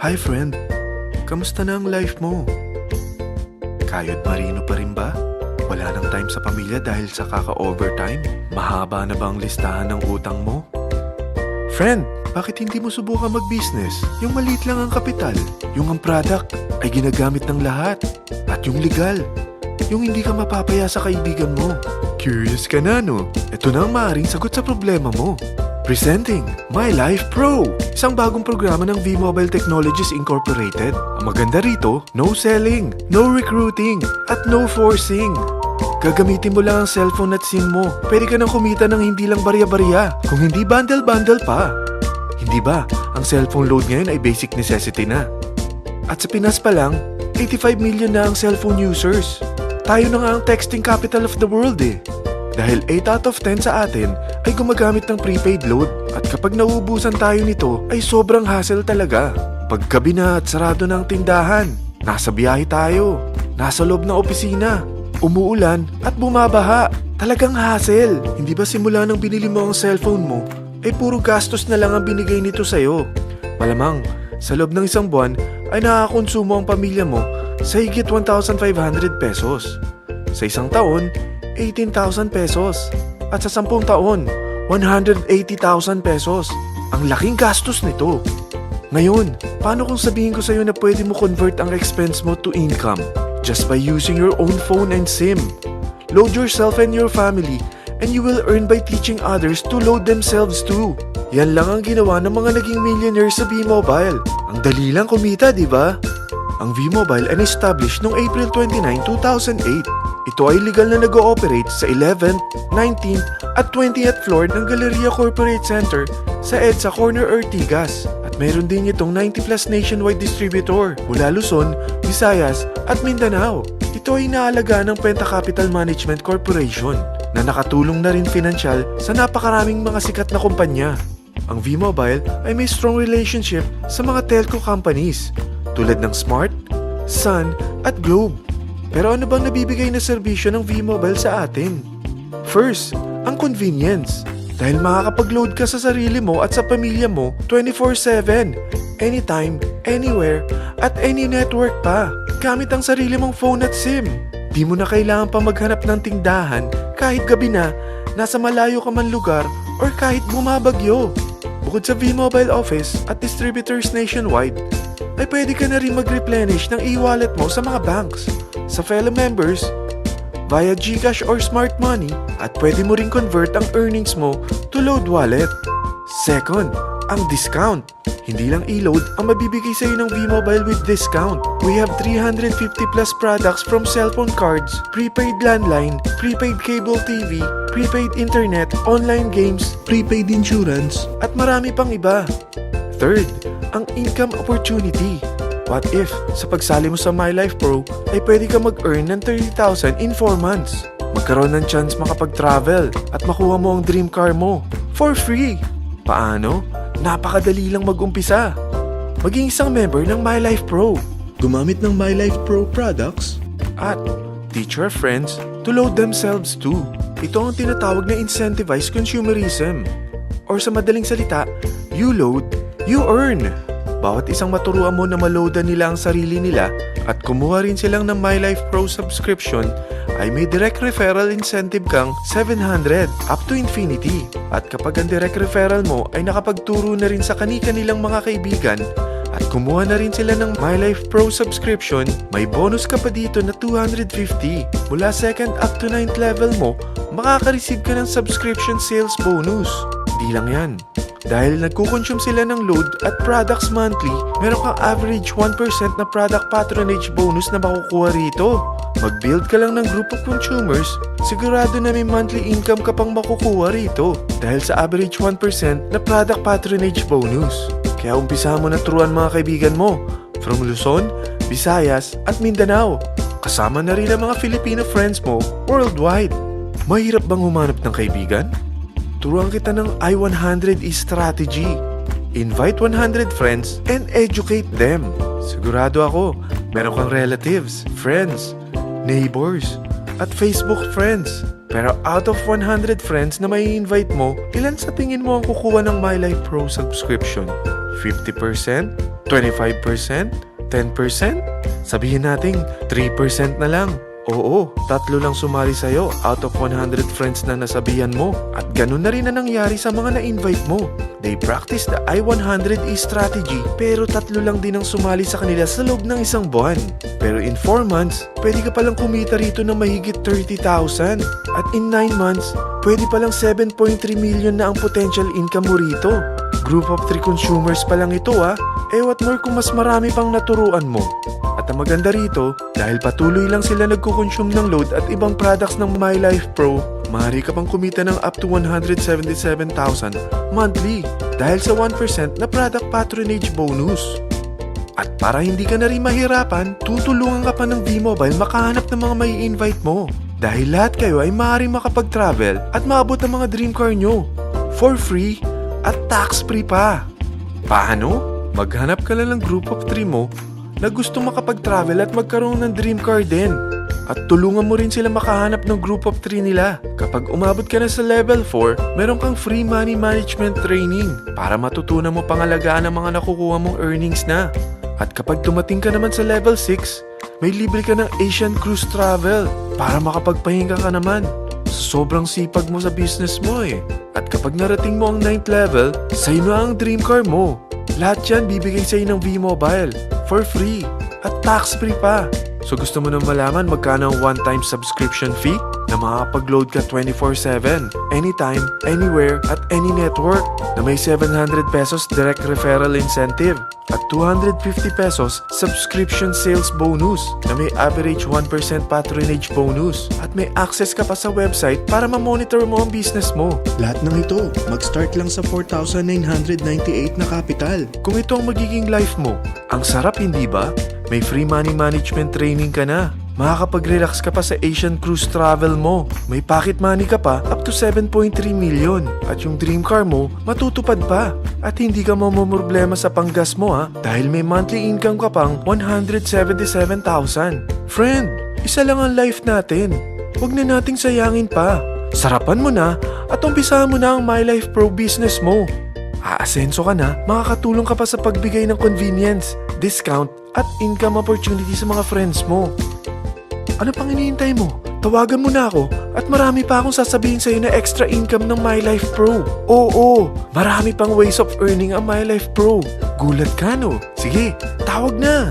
Hi friend, kamusta na ang life mo? Kayod marino pa rin ba? Wala nang time sa pamilya dahil sa kaka-overtime? Mahaba na ba ang listahan ng utang mo? Friend, bakit hindi mo subukan mag-business? Yung maliit lang ang kapital, yung ang product ay ginagamit ng lahat, at yung legal, yung hindi ka mapapaya sa kaibigan mo. Curious ka na, no? Ito na ang maaaring sagot sa problema mo. Presenting My Life Pro, isang bagong programa ng V-Mobile Technologies Incorporated. Ang maganda rito, no selling, no recruiting, at no forcing. Gagamitin mo lang ang cellphone at SIM mo. Pwede ka nang kumita ng hindi lang barya-barya, kung hindi bundle-bundle pa. Hindi ba, ang cellphone load ngayon ay basic necessity na. At sa Pinas pa lang, 85 million na ang cellphone users. Tayo na nga ang texting capital of the world eh. Dahil 8 out of 10 sa atin ay gumagamit ng prepaid load at kapag nauubusan tayo nito ay sobrang hassle talaga. Paggabi na at sarado ng tindahan, nasa biyahe tayo, nasa loob ng opisina, umuulan at bumabaha. Talagang hassle. Hindi ba simula nang binili mo ang cellphone mo ay puro gastos na lang ang binigay nito sa'yo? Malamang sa loob ng isang buwan ay nakakakonsumo ang pamilya mo sa higit 1,500 pesos. Sa isang taon, 18,000 pesos. At sa 10 taon, 180,000 pesos. Ang laking gastos nito. Ngayon, paano kung sabihin ko sa'yo na pwede mo convert ang expense mo to income just by using your own phone and SIM? Load yourself and your family and you will earn by teaching others to load themselves too. Yan lang ang ginawa ng mga naging millionaires sa V-Mobile. Ang dali lang kumita, di ba? Ang V-Mobile ay established noong April 29, 2008. Ito ay legal na nag-ooperate sa 11th, 19th at 20th floor ng Galleria Corporate Center sa EDSA Corner Ortigas. At mayroon din itong 90 plus nationwide distributor mula Luzon, Visayas at Mindanao. Ito ay inaalaga ng Penta Capital Management Corporation na nakatulong na rin pinansyal sa napakaraming mga sikat na kumpanya. Ang V-Mobile ay may strong relationship sa mga telco companies tulad ng Smart, Sun at Globe. Pero ano bang nabibigay na serbisyo ng V-Mobile sa atin? First, ang convenience. Dahil makakapag-load ka sa sarili mo at sa pamilya mo 24/7, anytime, anywhere, at any network pa. Gamit ang sarili mong phone at SIM. Di mo na kailangan pa maghanap ng tindahan kahit gabi na, nasa malayo ka man lugar, or kahit bumabagyo. Bukod sa V-Mobile office at distributors nationwide, ay pwede ka na rin mag-replenish ng e-wallet mo sa mga banks, sa fellow members, via GCash or Smart Money, at pwede mo rin convert ang earnings mo to load wallet. Second, ang discount. Hindi lang e-load ang mabibigay sa iyo ng V-Mobile with discount. We have 350 plus products from cellphone cards, prepaid landline, prepaid cable TV, prepaid internet, online games, prepaid insurance, at marami pang iba. Third, ang income opportunity. What if, sa pagsali mo sa My Life Pro, ay pwede ka mag-earn ng 30,000 in 4 months? Magkaroon ng chance makapag-travel at makuha mo ang dream car mo for free. Paano? Napakadali lang mag-umpisa. Maging isang member ng My Life Pro. Gumamit ng My Life Pro products at teach your friends to load themselves too. Ito ang tinatawag na incentivized consumerism. Or sa madaling salita, you load, you earn. Bawat isang maturuan mo na maloadan nila ang sarili nila at kumuha rin silang ng My Life Pro subscription ay may direct referral incentive kang 700 up to infinity. At kapag ang direct referral mo ay nakapagturo na rin sa kani-kanilang mga kaibigan at kumuha na rin sila ng My Life Pro subscription, may bonus ka pa dito na 250. Mula 2nd up to 9th level mo, makaka-receive ka ng subscription sales bonus. Di lang yan. Dahil nagkukonsume sila ng load at products monthly, meron kang average 1% na product patronage bonus na makukuha rito. Mag-build ka lang ng group of consumers, sigurado na may monthly income ka pang makukuha rito dahil sa average 1% na product patronage bonus. Kaya umpisa mo na turuan mga kaibigan mo from Luzon, Visayas at Mindanao. Kasama na rin ang mga Filipino friends mo worldwide. Mahirap bang humanap ng kaibigan? Turuan kita ng I-100 strategy. Invite 100 friends and educate them. Sigurado ako, meron kang relatives, friends, neighbors, at Facebook friends. Pero out of 100 friends na may invite mo, ilan sa tingin mo ang kukuha ng My Life Pro subscription? 50%? 25%? 10%? Sabihin nating 3% na lang. Oo, 3 lang sumali sa'yo out of 100 friends na nasabihan mo. At ganun na rin na nangyari sa mga na-invite mo. They practice the I-100E strategy pero 3 lang din ang sumali sa kanila sa loob ng isang buwan. Pero in 4 months, pwede ka palang kumita rito ng mahigit 30,000. At in 9 months, pwede palang 7.3 million na ang potential income mo rito. Group of 3 consumers pa lang ito what more kung mas marami pang naturuan mo. At ang maganda rito, dahil patuloy lang sila nagko-consume ng load at ibang products ng My Life Pro, maaari ka pang kumita ng up to 177,000 monthly dahil sa 1% na product patronage bonus. At para hindi ka na rin mahirapan, tutulungan ka pa ng V-Mobile makahanap ng mga may invite mo. Dahil lahat kayo ay maaaring makapag-travel at maabot ang mga dream car nyo for free at tax-free pa. Paano? Maghanap ka lang ng group of 3 mo na gusto makapag-travel at magkaroon ng dream car din. At tulungan mo rin sila makahanap ng group of 3 nila. Kapag umabot ka na sa level 4, meron kang free money management training para matutunan mo pangalagaan ang mga nakukuha mong earnings na. At kapag dumating ka naman sa level 6, may libre ka ng Asian Cruise Travel para makapagpahinga ka naman. Sobrang sipag mo sa business mo At kapag narating mo ang 9th level, sa'yo na ang dream car mo. Lahat yan bibigay sa'yo ng V-Mobile for free at tax-free pa. So gusto mo na malaman magkano ang one-time subscription fee na makakapag-load ka 24/7, anytime, anywhere, at any network na may 700 pesos direct referral incentive at 250 pesos subscription sales bonus na may average 1% patronage bonus at may access ka pa sa website para ma-monitor mo ang business mo. Lahat ng ito, mag-start lang sa 4,998 na capital. Kung ito ang magiging life mo, ang sarap hindi ba? May free money management training ka na. Makakapag-relax ka pa sa Asian Cruise Travel mo. May pocket money ka pa up to 7.3 million. At yung dream car mo, matutupad pa. At hindi ka mamumroblema sa panggas mo dahil may monthly income ka pang 177,000. Friend, isa lang ang life natin. Huwag na nating sayangin pa. Sarapan mo na at umpisahan mo na ang My Life Pro business mo. Aasenso ka na, makakatulong ka pa sa pagbigay ng convenience, discount, at income opportunity sa mga friends mo. Ano pang iniintay mo? Tawagan mo na ako at marami pa akong sasabihin sa'yo na extra income ng My Life Pro. Oo, marami pang ways of earning ang My Life Pro. Gulat ka no? Sige, tawag na!